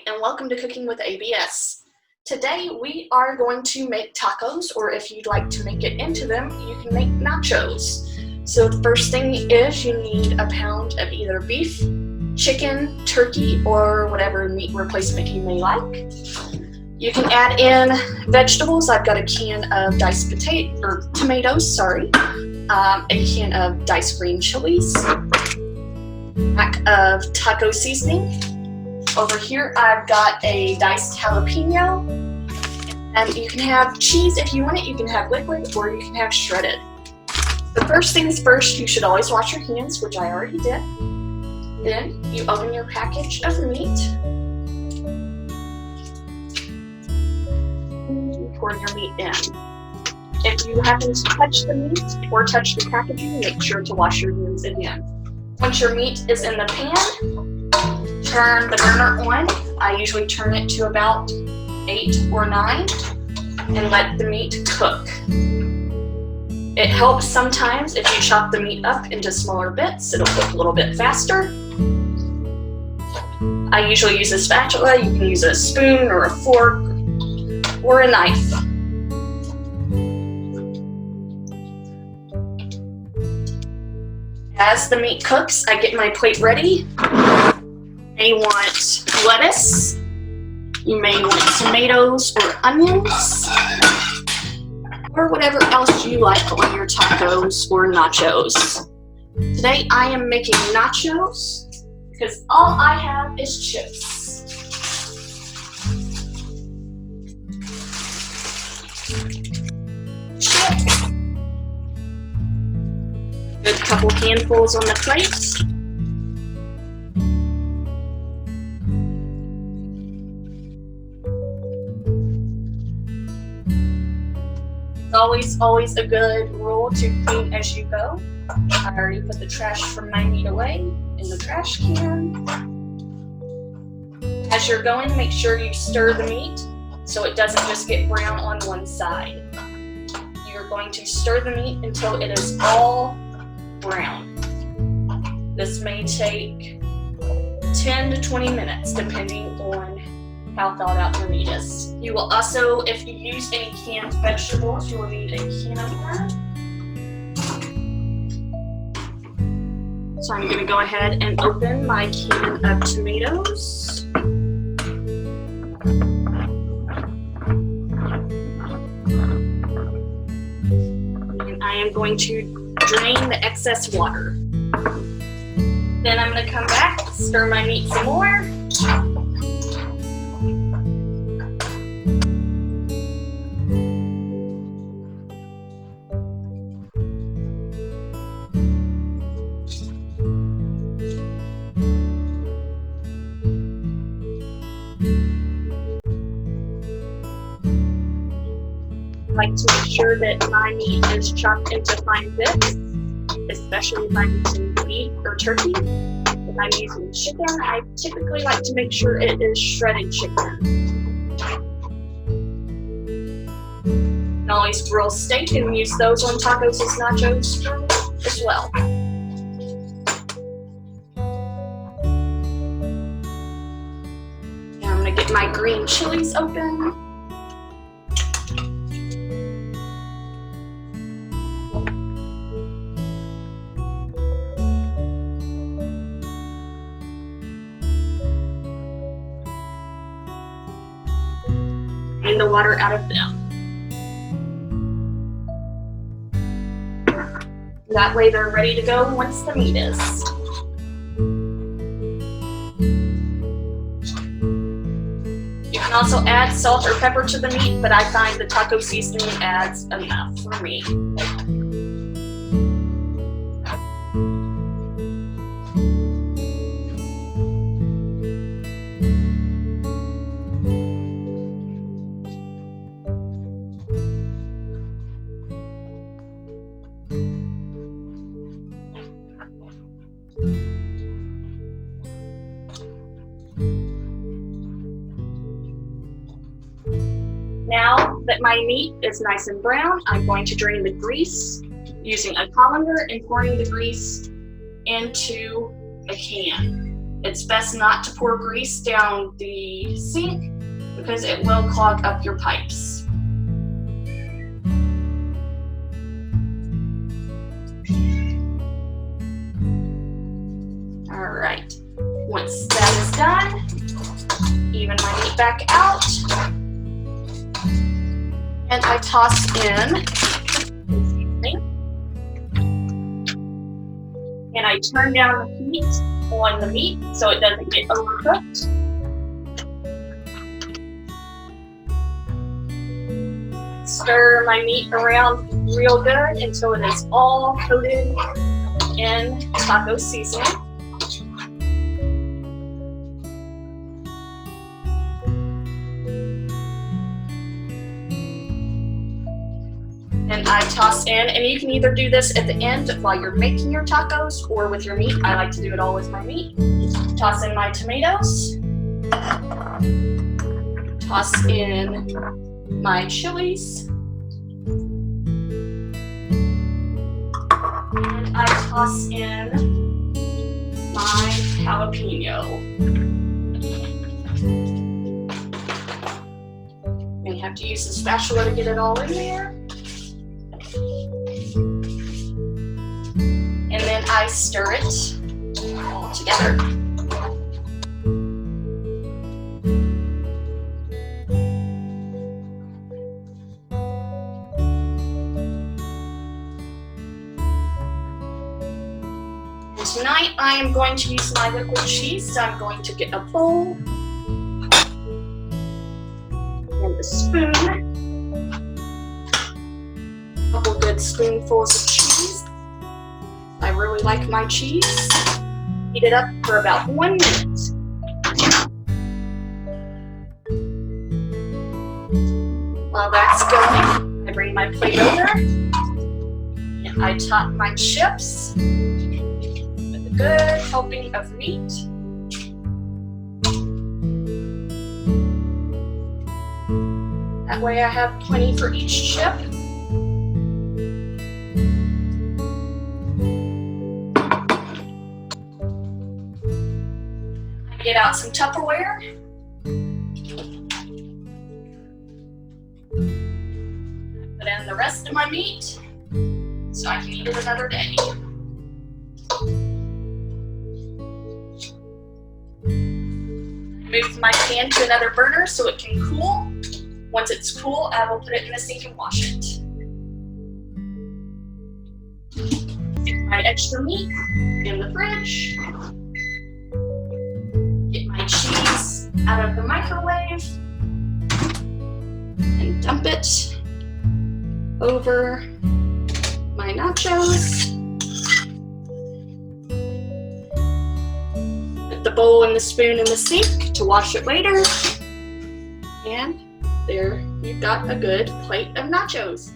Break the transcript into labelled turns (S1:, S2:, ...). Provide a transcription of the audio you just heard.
S1: and welcome to Cooking with ABS. Today we are going to make tacos, or if you'd like to make it into them, you can make nachos. So the first thing is you need a pound of either beef, chicken, turkey, or whatever meat replacement you may like. You can add in vegetables. I've got a can of diced tomatoes, a can of diced green chilies, a pack of taco seasoning. Over here I've got a diced jalapeno, and you can have cheese if you want it. You can have liquid or you can have shredded. The first things first, you should always wash your hands, which I already did. Then you open your package of meat. You pour your meat in. If you happen to touch the meat or touch the packaging, make sure to wash your hands again. Once your meat is in the pan, turn the burner on. I usually turn it to about 8 or 9 and let the meat cook. It helps sometimes if you chop the meat up into smaller bits. It'll cook a little bit faster. I usually use a spatula. You can use a spoon or a fork or a knife. As the meat cooks, I get my plate ready. You may want lettuce, you may want tomatoes or onions, or whatever else you like on your tacos or nachos. Today I am making nachos because all I have is chips. Good couple handfuls on the plate. Always a good rule to clean as you go. I already put the trash from my meat away in the trash can. As you're going, make sure you stir the meat so it doesn't just get brown on one side. You're going to stir the meat until it is all brown. This may take 10 to 20 minutes depending on how thawed out your meat is. You will also, if you use any canned vegetables, you will need a can opener. So I'm going to go ahead and open my can of tomatoes. And I am going to drain the excess water. Then I'm going to come back, stir my meat some more. I like to make sure that my meat is chopped into fine bits, especially if I'm using beef or turkey. If I'm using chicken, I typically like to make sure it is shredded chicken. You can always grill steak and use those on tacos as nachos as well. Now I'm going to get my green chilies open. Drain the water out of them. That way they're ready to go once the meat is. You can also add salt or pepper to the meat, but I find the taco seasoning adds enough for me. Now that my meat is nice and brown, I'm going to drain the grease using a colander and pouring the grease into a can. It's best not to pour grease down the sink because it will clog up your pipes. All right, once that is done, even my meat back out, and I toss in, and I turn down the heat on the meat so it doesn't get overcooked. Stir my meat around real good until it is all coated in taco seasoning. And I toss in, and you can either do this at the end while you're making your tacos or with your meat. I like to do it all with my meat. Toss in my tomatoes. Toss in my chilies. And I toss in my jalapeno. May have to use the spatula to get it all in there. And then I stir it all together. And tonight I am going to use my liquid cheese, so I'm going to get a bowl and a spoon, a couple good spoonfuls of cheese. I really like my cheese. Heat it up for about 1 minute. While that's going, I bring my plate over and I top my chips with a good helping of meat. That way I have plenty for each chip. Get out some Tupperware. Put in the rest of my meat so I can eat it another day. Move my pan to another burner so it can cool. Once it's cool, I will put it in the sink and wash it. Get my extra meat in the fridge. Get my cheese out of the microwave and dump it over my nachos. Put the bowl and the spoon in the sink to wash it later. And there you've got a good plate of nachos.